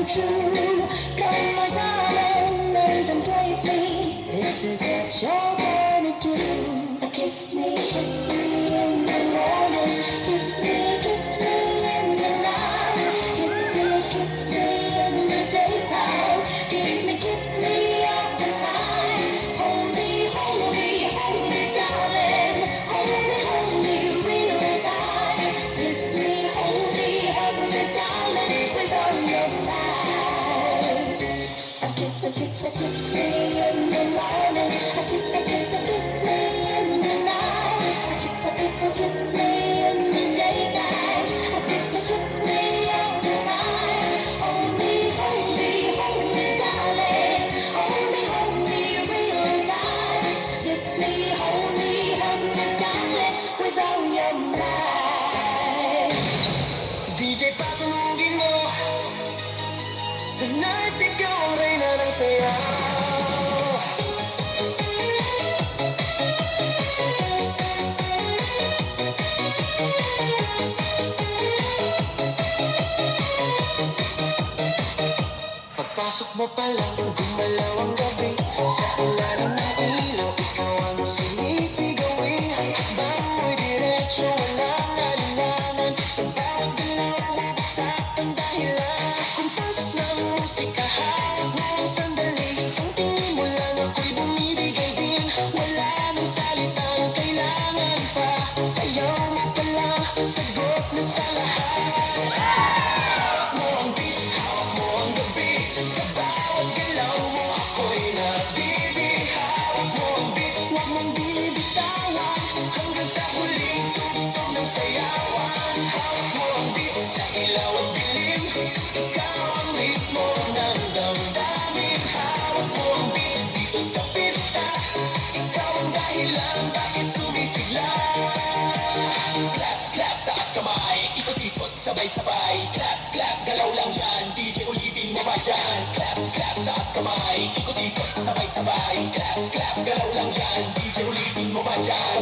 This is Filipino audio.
true. Come my darling, and embrace me. This is what you're gonna do. Kiss me in the morning. Kiss me in the night. Kiss me in the daytime. Kiss me all the time. Hold me, darling. Hold me real tight. Kiss me, hug me, darling, with all your might. Kiss me in the morning. Kiss me in the night. Kiss me in the daytime. Kiss me all the time. Hold me, darling. Hold me real tight. Kiss me, hug me, darling, with all your might. DJ, patulugin mo. Tonight, ikaw ang reyna ng sayaw. Pagpasok mo pa lang, gumalaw ang gabi. Sa ilalim ng ilaw, ikaw ang sinisigawin. Habang mo'y diretsyo, walang alinlangan. Sa bawat galaw mo, saktang dahilan. Sa kumpas ng musika, hawak mo ang sandali. Isang tingin mo lang, ako'y bumibigay din. Wala nang salitang kailangan pa. Sayaw mo pa lang, sagot na sa lahat. Hawak mo ang beat, hawak mo ang gabi. Sa bawat galaw mo, ako'y nabibihawak mo ang beat. Huwag mong bibitawan hanggang sa huling tugtog ng sayawan. Hawak mo ang beat sa ilaw at dilim. Ikaw ang ritmo ng damdamin. Hawak mo ang beat dito sa pista. Ikaw ang dahilan bakit sumisigla. Clap, clap, taas kamay. Ikot-ikot, sabay-sabay. Clap, clap, galaw lang yan. DJ, ulitin mo ba dyan? Clap, clap, taas kamay. Ikot-ikot, sabay-sabay. Clap, clap, galaw lang yan. DJ, ulitin mo ba dyan?